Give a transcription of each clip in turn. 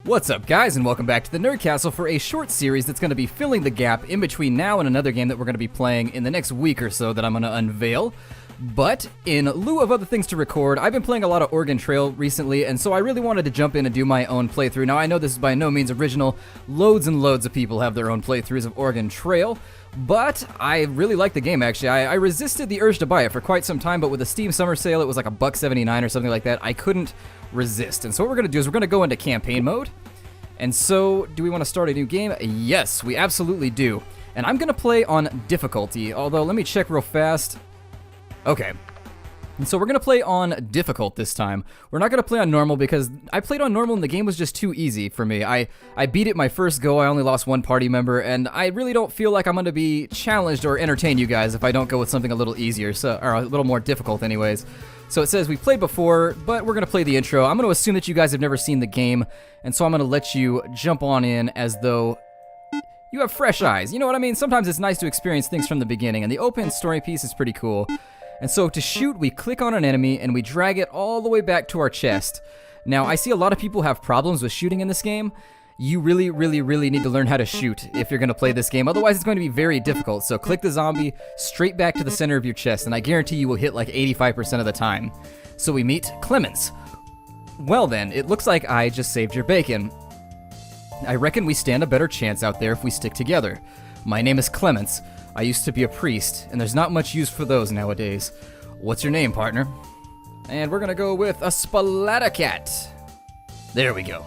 What's up, guys, and welcome back to the Nerd Castle for a short series that's going to be filling the gap in between now and another game that we're going to be playing in the next week or so that I'm going to unveil. But in lieu of other things to record, I've been playing a lot of Oregon Trail recently, and so I really wanted to jump in and do my own playthrough. Now, I know this is by no means original. Loads and loads of people have their own playthroughs of Oregon Trail, but I really like the game, actually. I resisted the urge to buy it for quite some time, but with the Steam Summer Sale, it was like $1.79 or something like that. I couldn't resist. And so what we're going to do is we're going to go into campaign mode. And so, do we want to start a new game? Yes, we absolutely do. And I'm going to play on difficulty, although let me check real fast. Okay. And so we're going to play on difficult this time. We're not going to play on normal because I played on normal and the game was just too easy for me. I beat it my first go, I only lost one party member, and I really don't feel like I'm going to be challenged or entertain you guys if I don't go with something a little easier, or a little more difficult anyways. So it says we played before, but we're going to play the intro. I'm going to assume that you guys have never seen the game, and so I'm going to let you jump on in as though you have fresh eyes. You know what I mean? Sometimes it's nice to experience things from the beginning, and the open story piece is pretty cool. And so to shoot, we click on an enemy, and we drag it all the way back to our chest. Now, I see a lot of people have problems with shooting in this game. You really, really, really need to learn how to shoot if you're going to play this game. Otherwise, it's going to be very difficult. So click the zombie straight back to the center of your chest, and I guarantee you will hit like 85% of the time. So we meet Clemens. Well then, it looks like I just saved your bacon. I reckon we stand a better chance out there if we stick together. My name is Clemens. I used to be a priest, and there's not much use for those nowadays. What's your name, partner? And we're going to go with a Splattercat. There we go.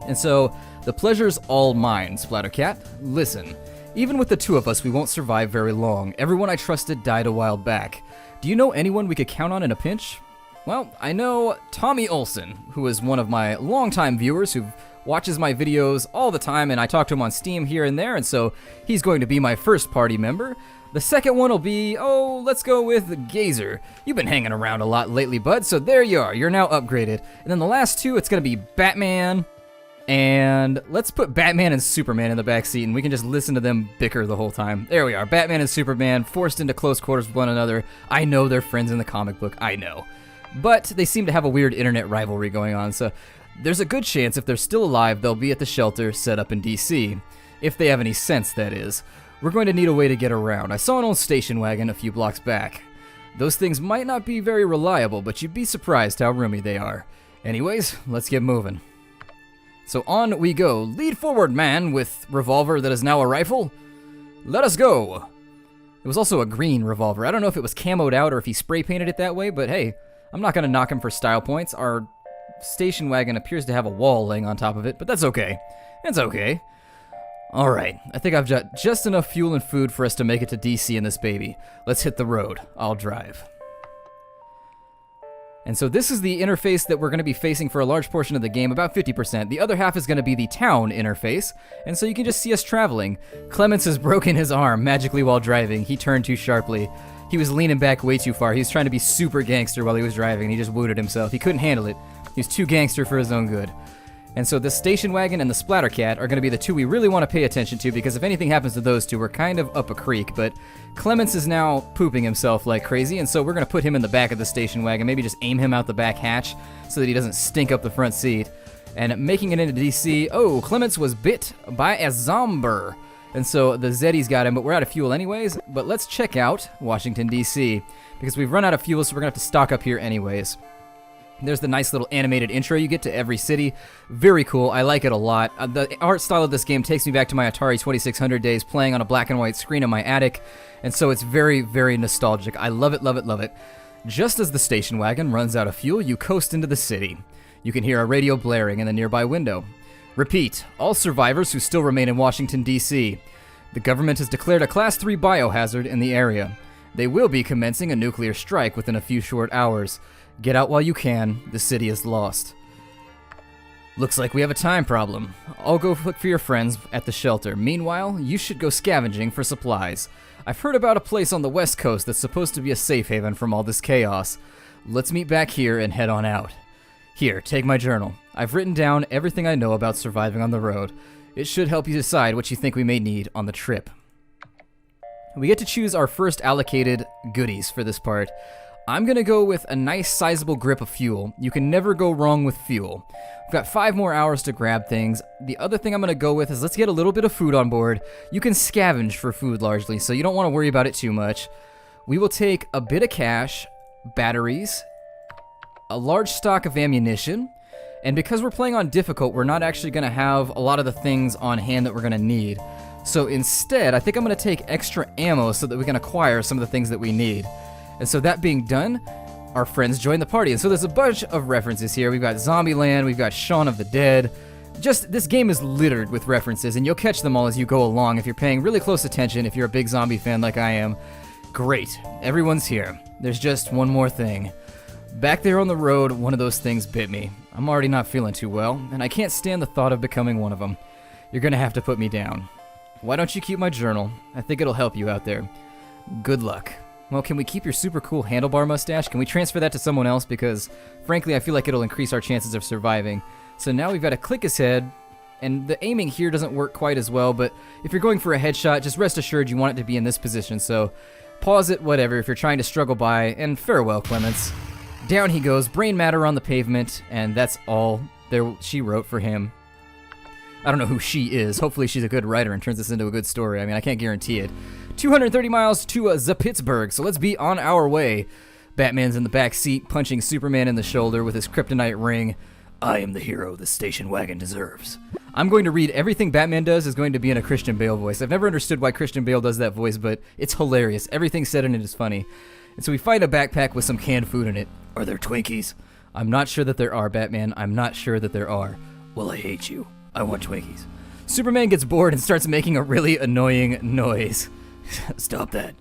And so, the pleasure's all mine, Splattercat. Listen, even with the two of us, we won't survive very long. Everyone I trusted died a while back. Do you know anyone we could count on in a pinch? Well, I know Tommy Olson, who is one of my longtime viewers who watches my videos all the time, and I talk to him on Steam here and there, and so he's going to be my first party member. The second one will be, let's go with Gazer. You've been hanging around a lot lately, bud, so there you are. You're now upgraded. And then the last two, it's going to be Batman. And let's put Batman and Superman in the backseat, and we can just listen to them bicker the whole time. There we are, Batman and Superman, forced into close quarters with one another. I know they're friends in the comic book, I know. But they seem to have a weird internet rivalry going on, so there's a good chance if they're still alive, they'll be at the shelter set up in D.C. If they have any sense, that is. We're going to need a way to get around. I saw an old station wagon a few blocks back. Those things might not be very reliable, but you'd be surprised how roomy they are. Anyways, let's get moving. So on we go. Lead forward, man, with revolver that is now a rifle. Let us go. It was also a green revolver. I don't know if it was camoed out or if he spray painted it that way, but hey, I'm not going to knock him for style points. Our station wagon appears to have a wall laying on top of it, but that's okay. It's okay. Alright, I think I've got just enough fuel and food for us to make it to DC in this baby. Let's hit the road. I'll drive. And so this is the interface that we're going to be facing for a large portion of the game, about 50%. The other half is going to be the town interface, and so you can just see us traveling. Clemens has broken his arm magically while driving. He turned too sharply. He was leaning back way too far. He was trying to be super gangster while he was driving, and he just wounded himself. He couldn't handle it. He was too gangster for his own good. And so the station wagon and the Splattercat are going to be the two we really want to pay attention to, because if anything happens to those two, we're kind of up a creek. But Clemens is now pooping himself like crazy, and so we're going to put him in the back of the station wagon, maybe just aim him out the back hatch so that he doesn't stink up the front seat. And making it into DC, Clemens was bit by a zombie. And so the Zeddy's got him, but we're out of fuel anyways. But let's check out Washington, D.C., because we've run out of fuel, so we're going to have to stock up here anyways. There's the nice little animated intro you get to every city. Very cool. I like it a lot. The art style of this game takes me back to my Atari 2600 days playing on a black and white screen in my attic, and so it's very, very nostalgic. I love it, love it, love it. Just as the station wagon runs out of fuel, you coast into the city. You can hear a radio blaring in the nearby window. Repeat, all survivors who still remain in Washington, D.C. The government has declared a Class 3 biohazard in the area. They will be commencing a nuclear strike within a few short hours. Get out while you can. The city is lost. Looks like we have a time problem. I'll go look for your friends at the shelter. Meanwhile, you should go scavenging for supplies. I've heard about a place on the west coast that's supposed to be a safe haven from all this chaos. Let's meet back here and head on out. Here, take my journal. I've written down everything I know about surviving on the road. It should help you decide what you think we may need on the trip. We get to choose our first allocated goodies for this part. I'm going to go with a nice sizable grip of fuel. You can never go wrong with fuel. We've got 5 more hours to grab things. The other thing I'm going to go with is let's get a little bit of food on board. You can scavenge for food largely, so you don't want to worry about it too much. We will take a bit of cash, batteries, a large stock of ammunition, and because we're playing on difficult, we're not actually going to have a lot of the things on hand that we're going to need. So instead, I think I'm going to take extra ammo so that we can acquire some of the things that we need. And so that being done, our friends join the party. And so there's a bunch of references here. We've got Zombieland, we've got Shaun of the Dead. Just, this game is littered with references, and you'll catch them all as you go along if you're paying really close attention, if you're a big zombie fan like I am. Great, everyone's here. There's just one more thing. Back there on the road, one of those things bit me. I'm already not feeling too well, and I can't stand the thought of becoming one of them. You're gonna have to put me down. Why don't you keep my journal? I think it'll help you out there. Good luck. Well, can we keep your super cool handlebar mustache? Can we transfer that to someone else? Because, frankly, I feel like it'll increase our chances of surviving. So now we've got to click his head, and the aiming here doesn't work quite as well, but if you're going for a headshot, just rest assured you want it to be in this position, so pause it, whatever, if you're trying to struggle by, and farewell, Clements. Down he goes, brain matter on the pavement, and that's all she wrote for him. I don't know who she is. Hopefully she's a good writer and turns this into a good story. I mean, I can't guarantee it. 230 miles to Pittsburgh, so let's be on our way. Batman's in the back seat, punching Superman in the shoulder with his kryptonite ring. I am the hero the station wagon deserves. I'm going to read everything Batman does is going to be in a Christian Bale voice. I've never understood why Christian Bale does that voice, but it's hilarious. Everything said in it is funny. And so we find a backpack with some canned food in it. Are there Twinkies? I'm not sure that there are, Batman. I'm not sure that there are. Well, I hate you. I want Twinkies. Superman gets bored and starts making a really annoying noise. Stop that.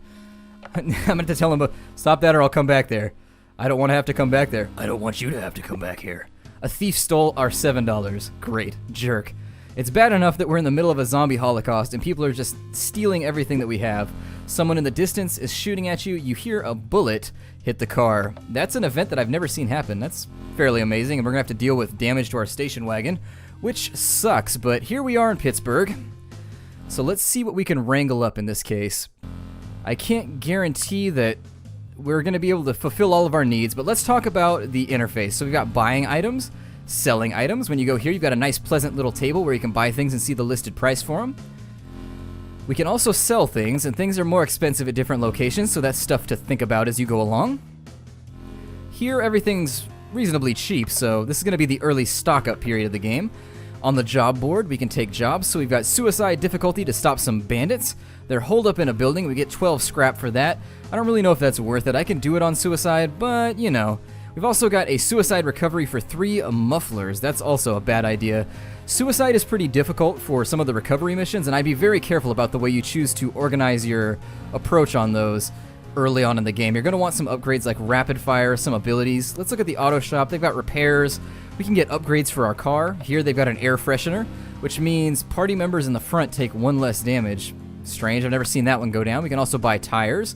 I'm going to tell him, stop that or I'll come back there. I don't want to have to come back there. I don't want you to have to come back here. A thief stole our $7. Great. Jerk. It's bad enough that we're in the middle of a zombie holocaust and people are just stealing everything that we have. Someone in the distance is shooting at you. You hear a bullet hit the car. That's an event that I've never seen happen. That's fairly amazing, and we're going to have to deal with damage to our station wagon, which sucks, but here we are in Pittsburgh. So let's see what we can wrangle up in this case. I can't guarantee that we're going to be able to fulfill all of our needs, but let's talk about the interface. So we've got buying items, selling items. When you go here, you've got a nice pleasant little table where you can buy things and see the listed price for them. We can also sell things, and things are more expensive at different locations, so that's stuff to think about as you go along. Here, everything's reasonably cheap, so this is going to be the early stock-up period of the game. On the job board, we can take jobs, so we've got suicide difficulty to stop some bandits. They're holed up in a building. We get 12 scrap for that. I don't really know if that's worth it. I can do it on suicide, but, you know. We've also got a suicide recovery for 3 mufflers. That's also a bad idea. Suicide is pretty difficult for some of the recovery missions, and I'd be very careful about the way you choose to organize your approach on those early on in the game. You're going to want some upgrades like rapid fire, some abilities. Let's look at the auto shop. They've got repairs. We can get upgrades for our car. Here they've got an air freshener, which means party members in the front take 1 less damage. Strange, I've never seen that one go down. We can also buy tires.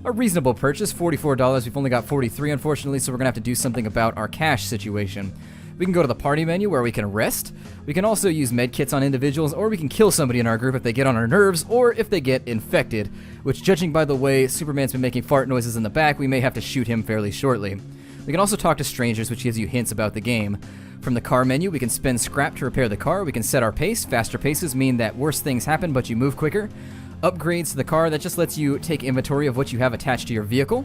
A reasonable purchase, $44. We've only got 43, unfortunately, so we're going to have to do something about our cash situation. We can go to the party menu where we can rest. We can also use med kits on individuals, or we can kill somebody in our group if they get on our nerves, or if they get infected, which, judging by the way Superman's been making fart noises in the back, we may have to shoot him fairly shortly. We can also talk to strangers, which gives you hints about the game. From the car menu, we can spend scrap to repair the car. We can set our pace. Faster paces mean that worse things happen, but you move quicker. Upgrades to the car, that just lets you take inventory of what you have attached to your vehicle.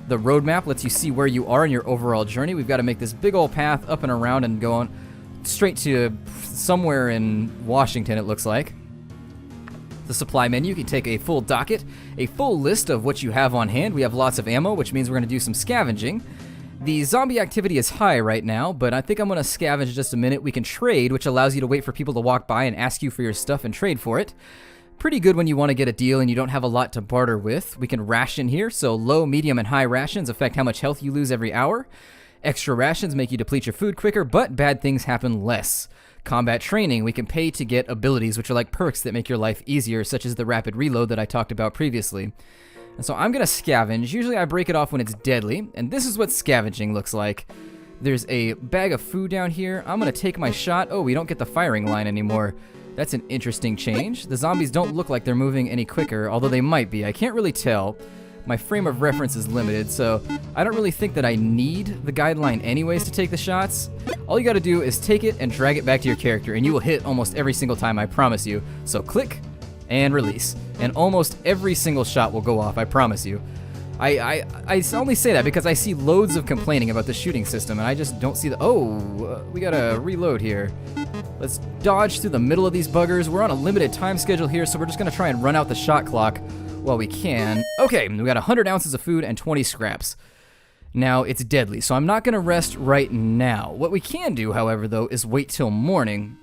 The roadmap lets you see where you are in your overall journey. We've got to make this big old path up and around and go on straight to somewhere in Washington, it looks like. The supply menu, you can take a full docket, a full list of what you have on hand. We have lots of ammo, which means we're going to do some scavenging. The zombie activity is high right now, but I think I'm going to scavenge just a minute. We can trade, which allows you to wait for people to walk by and ask you for your stuff and trade for it. Pretty good when you want to get a deal and you don't have a lot to barter with. We can ration here, so low, medium, and high rations affect how much health you lose every hour. Extra rations make you deplete your food quicker, but bad things happen less. Combat training, we can pay to get abilities, which are like perks that make your life easier, such as the rapid reload that I talked about previously. And so I'm going to scavenge. Usually I break it off when it's deadly, and this is what scavenging looks like. There's a bag of food down here. I'm going to take my shot. Oh, we don't get the firing line anymore. That's an interesting change. The zombies don't look like they're moving any quicker, although they might be. I can't really tell. my frame of reference is limited, so I don't really think that I need the guideline anyways to take the shots. All you gotta do is take it and drag it back to your character, and you will hit almost every single time, I promise you. So click and release, and almost every single shot will go off, I promise you. I only say that because I see loads of complaining about the shooting system, and I just don't see the... we gotta reload here. Let's dodge through the middle of these buggers. We're on a limited time schedule here, so we're just gonna try and run out the shot clock while we can. Okay, we got 100 ounces of food and 20 scraps. Now, it's deadly, so I'm not gonna rest right now. What we can do, however, though, is wait till morning.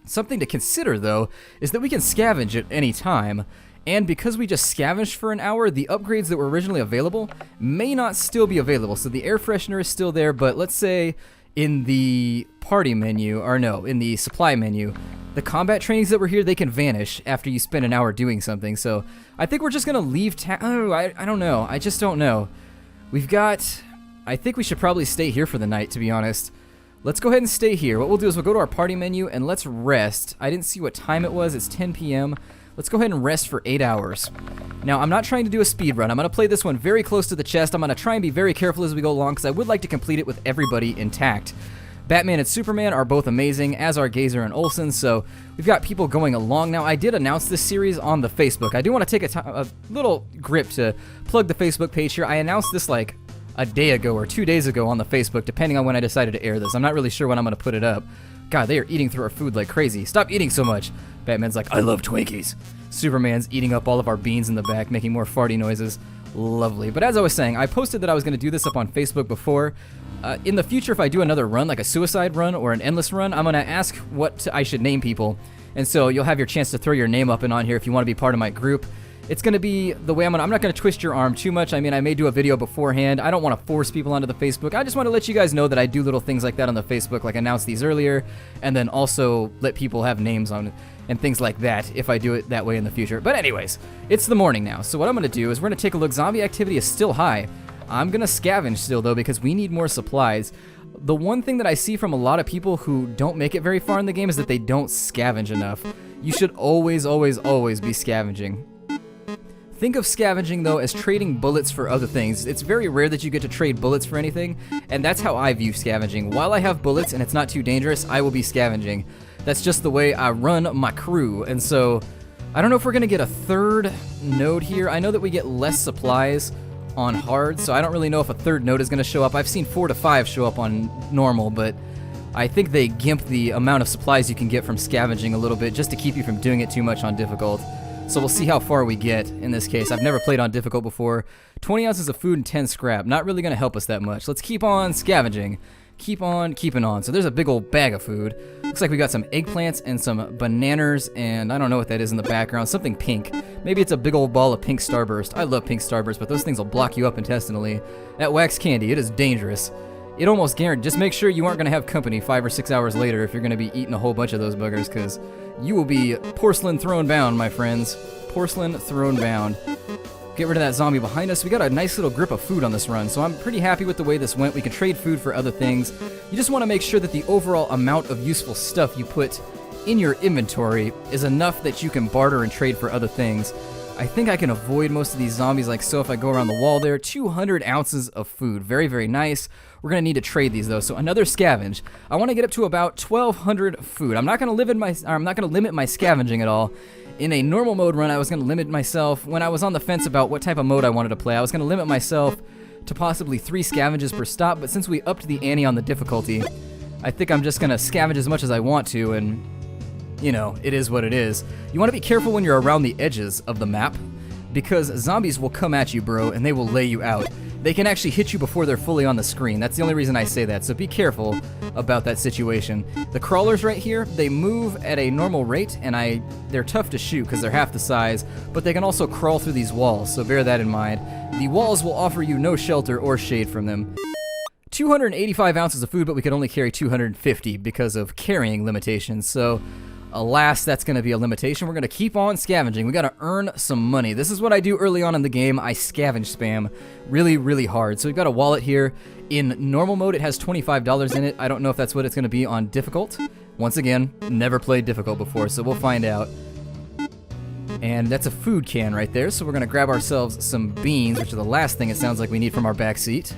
Something to consider, though, is that we can scavenge at any time. And because we just scavenged for an hour, the upgrades that were originally available may not still be available. So the air freshener is still there, but let's say in the party menu, or no, in the supply menu, the combat trainings that were here, they can vanish after you spend an hour doing something. So I think we're just gonna leave I don't know. I just don't know. I think we should probably stay here for the night, to be honest. Let's go ahead and stay here. What we'll do is we'll go to our party menu and let's rest. I didn't see what time it was. It's 10 p.m. Let's go ahead and rest for 8 hours. Now, I'm not trying to do a speed run. I'm going to play this one very close to the chest. I'm going to try and be very careful as we go along because I would like to complete it with everybody intact. Batman and Superman are both amazing, as are Gazer and Olsen, so we've got people going along. Now, I did announce this series on the Facebook. I do want to take a little grip to plug the Facebook page here. I announced this like a day ago or 2 days ago on the Facebook, depending on when I decided to air this. I'm not really sure when I'm going to put it up. God, they are eating through our food like crazy. Stop eating so much. Batman's like, I love Twinkies. Superman's eating up all of our beans in the back, making more farty noises. Lovely. But as I was saying, I posted that I was going to do this up on Facebook before. In the future, if I do another run, like a suicide run or an endless run, I'm going to ask what I should name people. And so you'll have your chance to throw your name up and on here if you want to be part of my group. It's going to be the way I'm not going to twist your arm too much. I mean, I may do a video beforehand. I don't want to force people onto the Facebook. I just want to let you guys know that I do little things like that on the Facebook, like announce these earlier, and then also let people have names on it and things like that if I do it that way in the future. But anyways, it's the morning now. So what I'm going to do is we're going to take a look. Zombie activity is still high. I'm going to scavenge still, though, because we need more supplies. The one thing that I see from a lot of people who don't make it very far in the game is that they don't scavenge enough. You should always, always, always be scavenging. Think of scavenging, though, as trading bullets for other things. It's very rare that you get to trade bullets for anything, and that's how I view scavenging. While I have bullets and it's not too dangerous, I will be scavenging. That's just the way I run my crew, and so I don't know if we're going to get a third node here. I know that we get less supplies on hard, so I don't really know if a third node is going to show up. I've seen 4 to 5 show up on normal, but I think they gimp the amount of supplies you can get from scavenging a little bit just to keep you from doing it too much on difficult. So we'll see how far we get in this case. I've never played on difficult before. 20 ounces of food and 10 scrap. Not really going to help us that much. Let's keep on scavenging. Keep on keeping on. So there's a big old bag of food. Looks like we got some eggplants and some bananas, and I don't know what that is in the background. Something pink. Maybe it's a big old ball of pink Starburst. I love pink Starburst, but those things will block you up intestinally. That wax candy, it is dangerous. It almost guaranteed. Just make sure you aren't going to have company 5 or 6 hours later if you're going to be eating a whole bunch of those buggers, because you will be porcelain throne bound, my friends. Porcelain throne bound. Get rid of that zombie behind us. We got a nice little grip of food on this run, so I'm pretty happy with the way this went. We can trade food for other things. You just want to make sure that the overall amount of useful stuff you put in your inventory is enough that you can barter and trade for other things. I think I can avoid most of these zombies like so if I go around the wall there. 200 ounces of food. Very, very nice. We're going to need to trade these, though, so another scavenge. I want to get up to about 1,200 food. I'm not going to limit my scavenging at all. In a normal mode run, I was going to limit myself. When I was on the fence about what type of mode I wanted to play, I was going to limit myself to possibly 3 scavenges per stop, but since we upped the ante on the difficulty, I think I'm just going to scavenge as much as I want to, and, you know, it is what it is. You want to be careful when you're around the edges of the map, because zombies will come at you, bro, and they will lay you out. They can actually hit you before they're fully on the screen. That's the only reason I say that, so be careful about that situation. The crawlers right here, they move at a normal rate, and they're tough to shoot because they're half the size, but they can also crawl through these walls, so bear that in mind. The walls will offer you no shelter or shade from them. 285 ounces of food, but we could only carry 250 because of carrying limitations, so alas, that's going to be a limitation. We're going to keep on scavenging. We got to earn some money. This is what I do early on in the game. I scavenge spam really, really hard. So we've got a wallet here. In normal mode, it has $25 in it. I don't know if that's what it's going to be on difficult. Once again, never played difficult before, so we'll find out. And that's a food can right there, so we're gonna grab ourselves some beans, which are the last thing it sounds like we need from our back seat.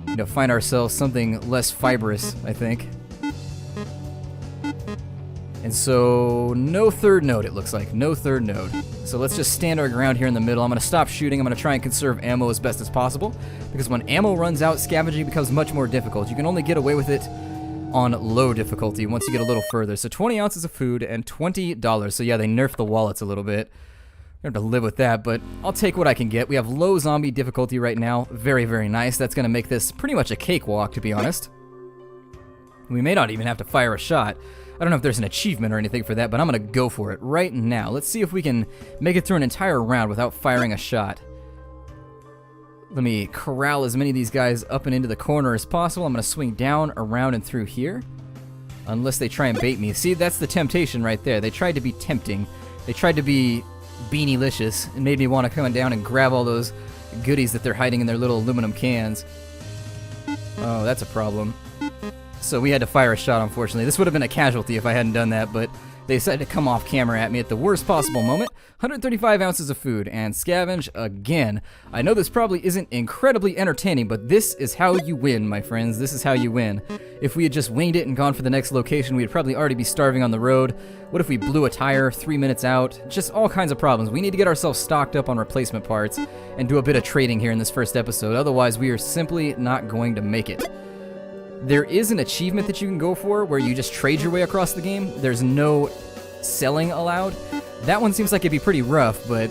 You know, find ourselves something less fibrous, I think. And so, no third node, it looks like. No third node. So let's just stand our ground here in the middle. I'm going to stop shooting. I'm going to try and conserve ammo as best as possible. Because when ammo runs out, scavenging becomes much more difficult. You can only get away with it on low difficulty once you get a little further. So 20 ounces of food and $20. So yeah, they nerfed the wallets a little bit. We're going to have to live with that, but I'll take what I can get. We have low zombie difficulty right now. Very, very nice. That's going to make this pretty much a cakewalk, to be honest. We may not even have to fire a shot. I don't know if there's an achievement or anything for that, but I'm going to go for it right now. Let's see if we can make it through an entire round without firing a shot. Let me corral as many of these guys up and into the corner as possible. I'm going to swing down, around, and through here. Unless they try and bait me. See, that's the temptation right there. They tried to be tempting. They tried to be beanie-licious and made me want to come down and grab all those goodies that they're hiding in their little aluminum cans. Oh, that's a problem. So we had to fire a shot, unfortunately. This would have been a casualty if I hadn't done that, but they decided to come off camera at me at the worst possible moment. 135 ounces of food and scavenge again. I know this probably isn't incredibly entertaining, but this is how you win, my friends. This is how you win. If we had just winged it and gone for the next location, we'd probably already be starving on the road. What if we blew a tire 3 minutes out? Just all kinds of problems. We need to get ourselves stocked up on replacement parts and do a bit of trading here in this first episode. Otherwise, we are simply not going to make it. There is an achievement that you can go for where you just trade your way across the game. There's no selling allowed. That one seems like it'd be pretty rough, but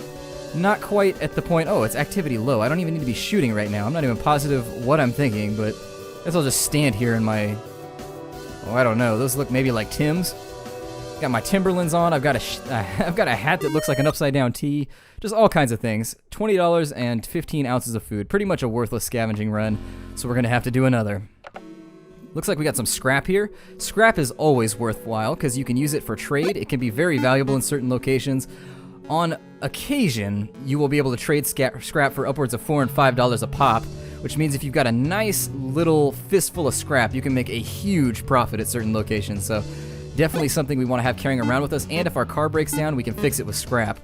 not quite at the point. Oh, it's activity low. I don't even need to be shooting right now. I'm not even positive what I'm thinking, but I guess I'll just stand here in my... Oh, I don't know. Those look maybe like Tim's. Got my Timberlands on. I've got a hat that looks like an upside down T. Just all kinds of things. $20 and 15 ounces of food. Pretty much a worthless scavenging run, so we're going to have to do another. Looks like we got some scrap here. Scrap is always worthwhile because you can use it for trade. It can be very valuable in certain locations. On occasion, you will be able to trade scrap for upwards of $4 and $5 a pop, which means if you've got a nice little fistful of scrap, you can make a huge profit at certain locations. So definitely something we want to have carrying around with us, and if our car breaks down, we can fix it with scrap.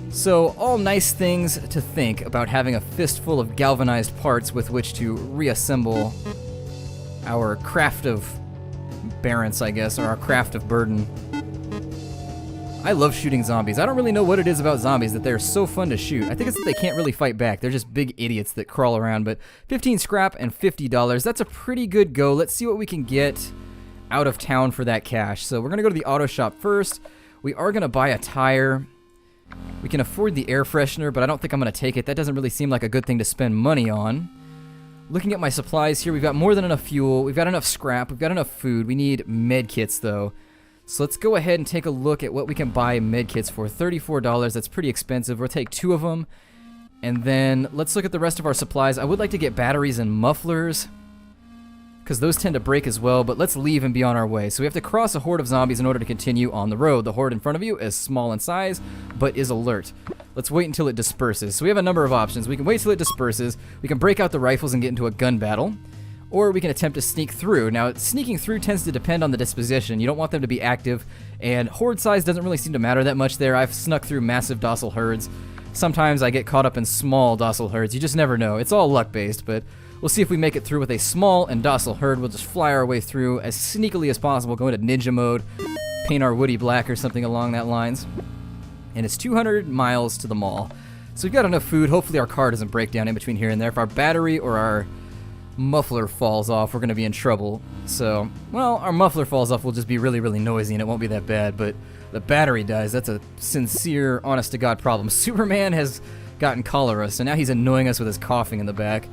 So all nice things to think about having a fistful of galvanized parts with which to reassemble our craft of barrens, I guess, or our craft of burden. I love shooting zombies. I don't really know what it is about zombies that they're so fun to shoot. I think it's that they can't really fight back. They're just big idiots that crawl around, but 15 scrap and $50. That's a pretty good go. Let's see what we can get out of town for that cash. So we're going to go to the auto shop first. We are going to buy a tire. We can afford the air freshener, but I don't think I'm going to take it. That doesn't really seem like a good thing to spend money on. Looking at my supplies here, we've got more than enough fuel, we've got enough scrap, we've got enough food. We need med kits though. So let's go ahead and take a look at what we can buy med kits for. $34, that's pretty expensive. We'll take 2 of them. And then let's look at the rest of our supplies. I would like to get batteries and mufflers, because those tend to break as well, but let's leave and be on our way. So we have to cross a horde of zombies in order to continue on the road. The horde in front of you is small in size, but is alert. Let's wait until it disperses. So we have a number of options. We can wait till it disperses, we can break out the rifles and get into a gun battle, or we can attempt to sneak through. Now, sneaking through tends to depend on the disposition. You don't want them to be active, and horde size doesn't really seem to matter that much there. I've snuck through massive docile herds. Sometimes I get caught up in small docile herds. You just never know. It's all luck-based, but we'll see if we make it through with a small and docile herd. We'll just fly our way through as sneakily as possible, go into ninja mode, paint our woody black or something along that lines. And it's 200 miles to the mall. So we've got enough food. Hopefully our car doesn't break down in between here and there. If our battery or our muffler falls off, we're going to be in trouble. So, well, our muffler falls off will just be really, really noisy and it won't be that bad. But the battery dies. That's a sincere, honest-to-God problem. Superman has gotten cholera, so now he's annoying us with his coughing in the back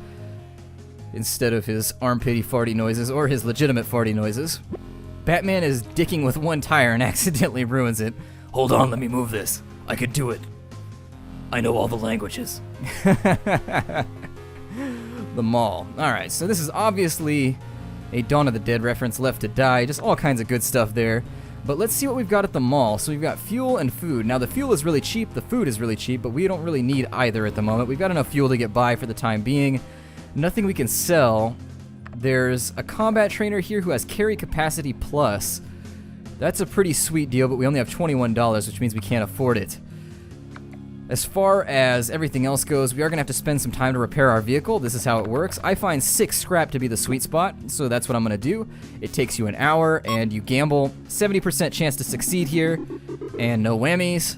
instead of his armpity farty noises or his legitimate farty noises. Batman is dicking with one tire and accidentally ruins it. Hold on, let me move this. I could do it. I know all the languages. The mall. Alright, so this is obviously a Dawn of the Dead reference, Left to Die, just all kinds of good stuff there. But let's see what we've got at the mall. So we've got fuel and food. Now the fuel is really cheap, the food is really cheap, but we don't really need either at the moment. We've got enough fuel to get by for the time being. Nothing we can sell. There's a combat trainer here who has carry capacity plus. That's a pretty sweet deal, but we only have $21, which means we can't afford it. As far as everything else goes, we are going to have to spend some time to repair our vehicle. This is how it works. I find 6 scrap to be the sweet spot, so that's what I'm going to do. It takes you an hour, and you gamble. 70% chance to succeed here, and no whammies.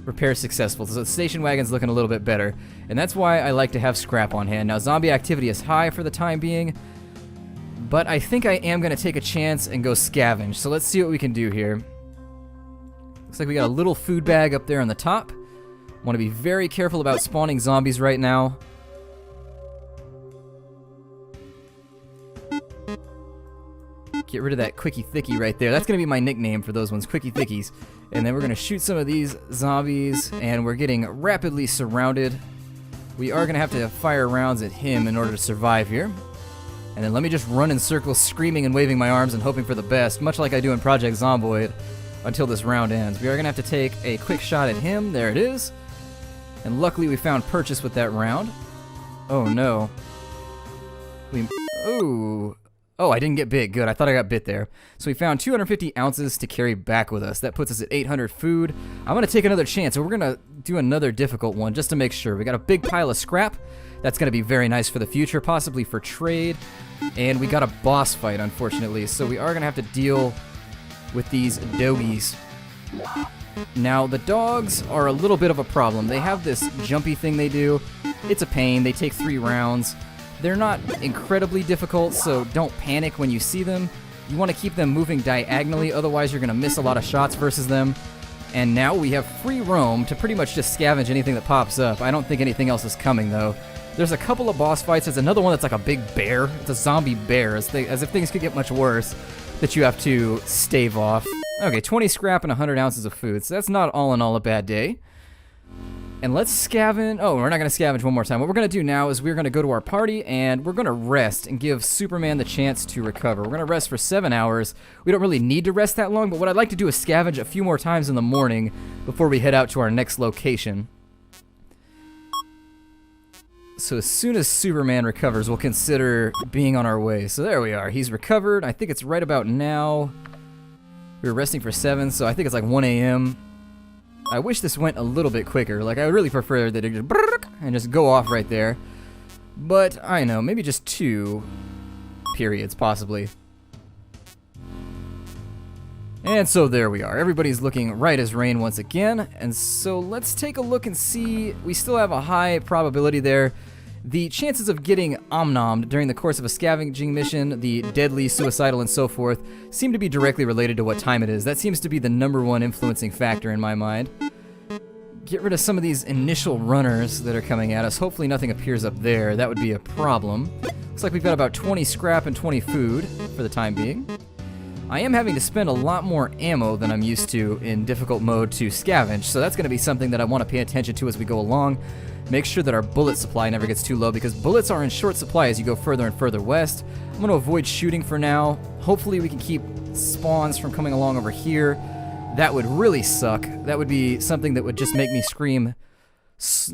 Repair successful. So the station wagon's looking a little bit better, and that's why I like to have scrap on hand. Now, zombie activity is high for the time being, but I think I am going to take a chance and go scavenge. So let's see what we can do here. Looks like we got a little food bag up there on the top. Want to be very careful about spawning zombies right now. Get rid of that Quickie Thickie right there. That's going to be my nickname for those ones, Quickie Thickies. And then we're going to shoot some of these zombies, and we're getting rapidly surrounded. We are going to have to fire rounds at him in order to survive here. And then let me just run in circles, screaming and waving my arms and hoping for the best, much like I do in Project Zomboid, until this round ends. We are going to have to take a quick shot at him. There it is. And luckily we found purchase with that round. Oh no. Oh, I didn't get bit. Good. I thought I got bit there. So we found 250 ounces to carry back with us. That puts us at 800 food. I'm going to take another chance. So we're going to do another difficult one just to make sure. We got a big pile of scrap. That's going to be very nice for the future, possibly for trade. And we got a boss fight, unfortunately. So we are going to have to deal with these doggies. Now, the dogs are a little bit of a problem. They have this jumpy thing they do. It's a pain. They take 3 rounds. They're not incredibly difficult, so don't panic when you see them. You want to keep them moving diagonally, otherwise you're going to miss a lot of shots versus them. And now we have free roam to pretty much just scavenge anything that pops up. I don't think anything else is coming, though. There's a couple of boss fights. There's another one that's like a big bear. It's a zombie bear, as if things could get much worse, that you have to stave off. Okay, 20 scrap and 100 ounces of food, so that's not all in all a bad day. And let's scavenge. Oh, we're not going to scavenge one more time. What we're going to do now is we're going to go to our party, and we're going to rest and give Superman the chance to recover. We're going to rest for 7 hours. We don't really need to rest that long, but what I'd like to do is scavenge a few more times in the morning before we head out to our next location. So as soon as Superman recovers, we'll consider being on our way. So there we are. He's recovered. I think it's right about now. We were resting for 7, so I think it's like 1 a.m. I wish this went a little bit quicker. Like, I would really prefer that it just and just go off right there. But, I know, maybe just 2 periods, possibly. And so there we are. Everybody's looking right as rain once again. And so let's take a look and see. We still have a high probability there. The chances of getting omnommed during the course of a scavenging mission, the deadly, suicidal, and so forth, seem to be directly related to what time it is. That seems to be the #1 influencing factor in my mind. Get rid of some of these initial runners that are coming at us. Hopefully nothing appears up there. That would be a problem. Looks like we've got about 20 scrap and 20 food for the time being. I am having to spend a lot more ammo than I'm used to in difficult mode to scavenge, so that's going to be something that I want to pay attention to as we go along. Make sure that our bullet supply never gets too low, because bullets are in short supply as you go further and further west. I'm going to avoid shooting for now. Hopefully we can keep spawns from coming along over here. That would really suck. That would be something that would just make me scream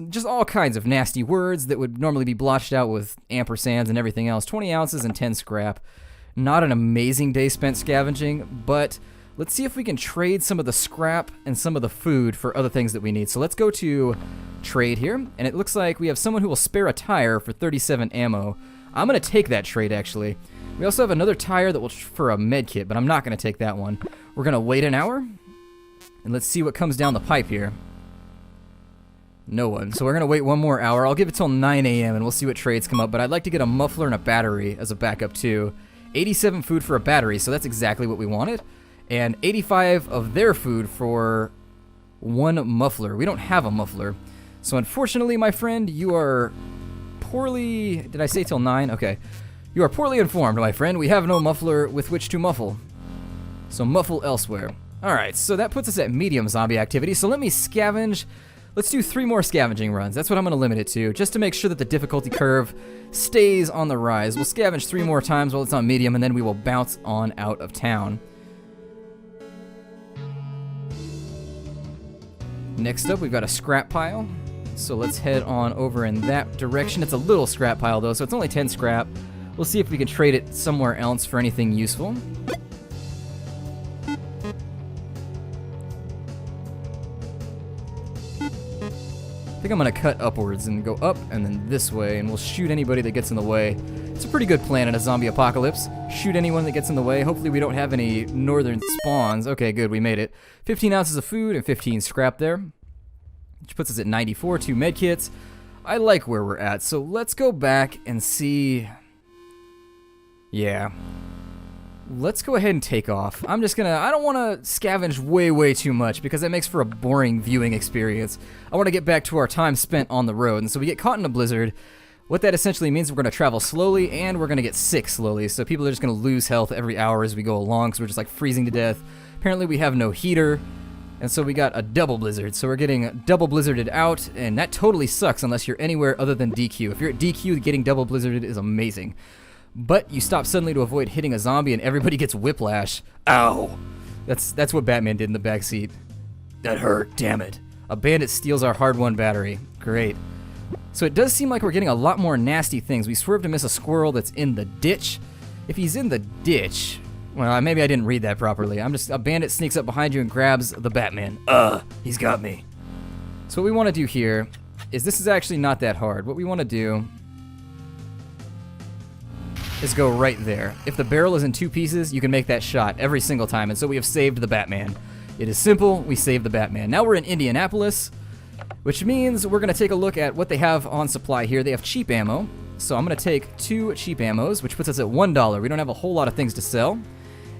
just all kinds of nasty words that would normally be blotched out with ampersands and everything else. 20 ounces and 10 scrap. Not an amazing day spent scavenging, but let's see if we can trade some of the scrap and some of the food for other things that we need. So let's go to trade here, and it looks like we have someone who will spare a tire for 37 ammo. I'm going to take that trade, actually. We also have another tire that will for a med kit, but I'm not going to take that one. We're going to wait an hour, and let's see what comes down the pipe here. No one. So we're going to wait 1 more hour. I'll give it till 9 a.m., and we'll see what trades come up, but I'd like to get a muffler and a battery as a backup, too. 87 food for a battery, so that's exactly what we wanted. And 85 of their food for 1 muffler. We don't have a muffler. So unfortunately, my friend, you are poorly... Did I say till 9? Okay. You are poorly informed, my friend. We have no muffler with which to muffle. So muffle elsewhere. Alright, so that puts us at medium zombie activity. So let me scavenge. Let's do 3 more scavenging runs. That's what I'm going to limit it to, just to make sure that the difficulty curve stays on the rise. We'll scavenge 3 more times while it's on medium, and then we will bounce on out of town. Next up, we've got a scrap pile. So let's head on over in that direction. It's a little scrap pile, though, so it's only 10 scrap. We'll see if we can trade it somewhere else for anything useful. think I'm going to cut upwards and go up and then this way, and we'll shoot anybody that gets in the way. It's a pretty good plan in a zombie apocalypse. Shoot anyone that gets in the way. Hopefully we don't have any northern spawns. Okay, good, we made it. 15 ounces of food and 15 scrap there, which puts us at 94, 2 medkits. I like where we're at, so let's go back and see. Yeah. Let's go ahead and take off. I don't want to scavenge way too much because that makes for a boring viewing experience. I want to get back to our time spent on the road, and so we get caught in a blizzard. What that essentially means, we're going to travel slowly and we're going to get sick slowly, so people are just going to lose health every hour as we go along because we're just like freezing to death. Apparently we have no heater, and so we got a double blizzard, so we're getting double blizzarded out, and that totally sucks unless you're anywhere other than DQ. If you're at DQ, getting double blizzarded is amazing. But you stop suddenly to avoid hitting a zombie and everybody gets whiplash. Ow! That's what Batman did in the backseat. That hurt, damn it. A bandit steals our hard-won battery. Great. So it does seem like we're getting a lot more nasty things. We swerved to miss a squirrel that's in the ditch. If he's in the ditch... Well, maybe I didn't read that properly. A bandit sneaks up behind you and grabs the Batman. He's got me. So what we want to do here is, this is actually not that hard. What we want to do is go right there. If the barrel is in 2 pieces, you can make that shot every single time, and so we have saved the Batman. It is simple, we saved the Batman. Now we're in Indianapolis, which means we're gonna take a look at what they have on supply here. They have cheap ammo, so I'm gonna take 2 cheap ammos, which puts us at $1. We don't have a whole lot of things to sell.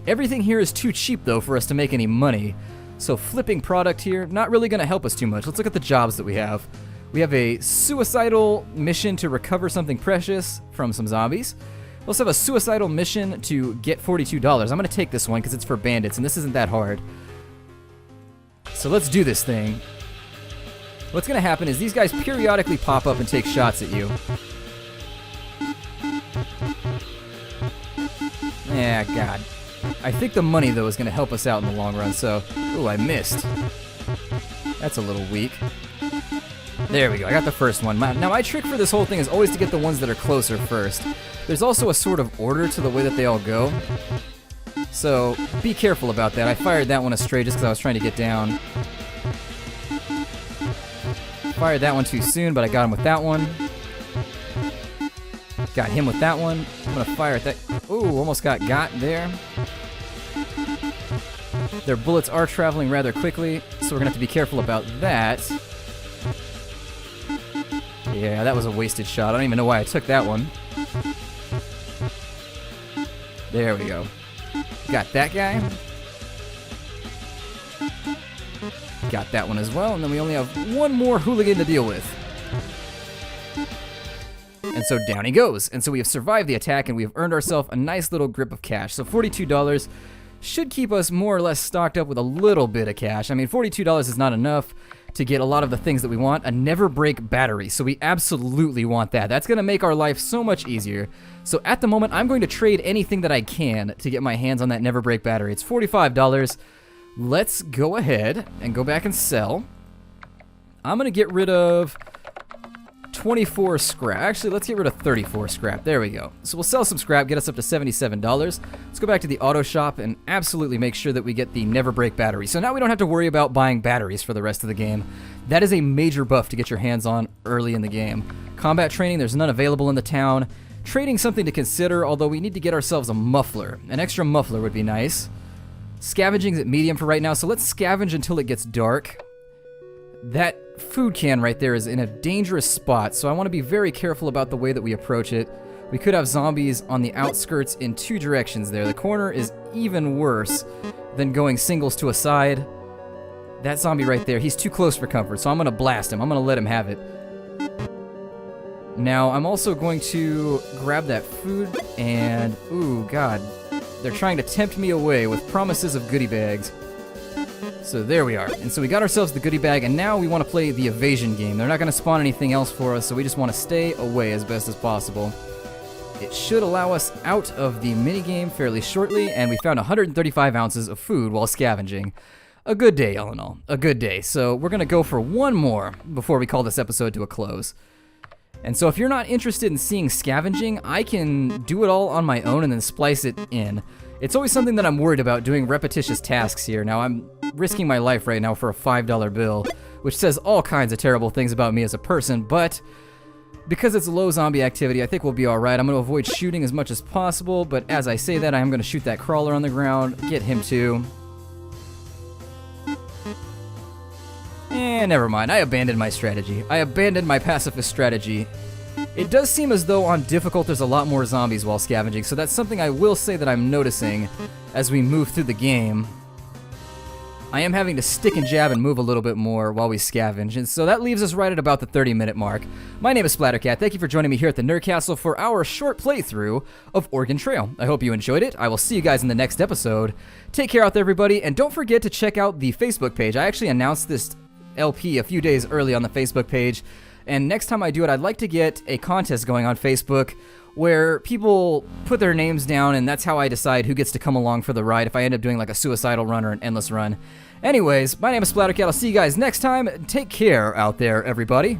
Everything here is too cheap though for us to make any money, so flipping product here, not really gonna help us too much. Let's look at the jobs that we have. We have a suicidal mission to recover something precious from some zombies. We also have a suicidal mission to get $42. I'm going to take this one because it's for bandits, and this isn't that hard. So let's do this thing. What's going to happen is these guys periodically pop up and take shots at you. Yeah, God. I think the money, though, is going to help us out in the long run, so... Ooh, I missed. That's a little weak. There we go, I got the first one. Now, my trick for this whole thing is always to get the ones that are closer first. There's also a sort of order to the way that they all go, so be careful about that. I fired that one astray just because I was trying to get down. Fired that one too soon, but I got him with that one. Got him with that one. I'm going to fire at that. Ooh, almost got there. Their bullets are traveling rather quickly, so we're going to have to be careful about that. Yeah, that was a wasted shot. I don't even know why I took that one. There we go. Got that guy. Got that one as well, and then we only have one more hooligan to deal with. And so down he goes. And so we have survived the attack, and we have earned ourselves a nice little grip of cash. So $42 should keep us more or less stocked up with a little bit of cash. I mean, $42 is not enough to get a lot of the things that we want. A never break battery, so we absolutely want that. That's gonna make our life so much easier. So at the moment, I'm going to trade anything that I can to get my hands on that never break battery. It's $45. Let's go ahead and go back and sell. I'm gonna get rid of 24 scrap. Actually, let's get rid of 34 scrap. There we go. So we'll sell some scrap, get us up to $77. Let's go back to the auto shop and absolutely make sure that we get the never break battery. So now we don't have to worry about buying batteries for the rest of the game. That is a major buff to get your hands on early in the game. Combat training, there's none available in the town. Trading, something to consider, although we need to get ourselves a muffler. An extra muffler would be nice. Scavenging's at medium for right now, so let's scavenge until it gets dark. That food can right there is in a dangerous spot, so I want to be very careful about the way that we approach it. We could have zombies on the outskirts in 2 directions there. The corner is even worse than going singles to a side. That zombie right there, he's too close for comfort, so I'm going to blast him. I'm going to let him have it. Now, I'm also going to grab that food and... Ooh, God. They're trying to tempt me away with promises of goodie bags. So there we are. And so we got ourselves the goodie bag, and now we want to play the evasion game. They're not going to spawn anything else for us, so we just want to stay away as best as possible. It should allow us out of the minigame fairly shortly, and we found 135 ounces of food while scavenging. A good day, all in all. A good day. So we're going to go for one more before we call this episode to a close. And so if you're not interested in seeing scavenging, I can do it all on my own and then splice it in. It's always something that I'm worried about, doing repetitious tasks here. Now, I'm risking my life right now for a $5 bill, which says all kinds of terrible things about me as a person, but because it's low zombie activity, I think we'll be alright. I'm going to avoid shooting as much as possible, but as I say that, I am going to shoot that crawler on the ground, get him too. Never mind. I abandoned my strategy. I abandoned my pacifist strategy. It does seem as though on difficult there's a lot more zombies while scavenging, so that's something I will say that I'm noticing as we move through the game. I am having to stick and jab and move a little bit more while we scavenge, and so that leaves us right at about the 30-minute mark. My name is Splattercat. Thank you for joining me here at the Nerd Castle for our short playthrough of Oregon Trail. I hope you enjoyed it. I will see you guys in the next episode. Take care out there, everybody, and don't forget to check out the Facebook page. I actually announced this LP a few days early on the Facebook page, and next time I do it, I'd like to get a contest going on Facebook where people put their names down, and that's how I decide who gets to come along for the ride if I end up doing like a suicidal run or an endless run. Anyways, my name is Splattercat. I'll see you guys next time. Take care out there, everybody.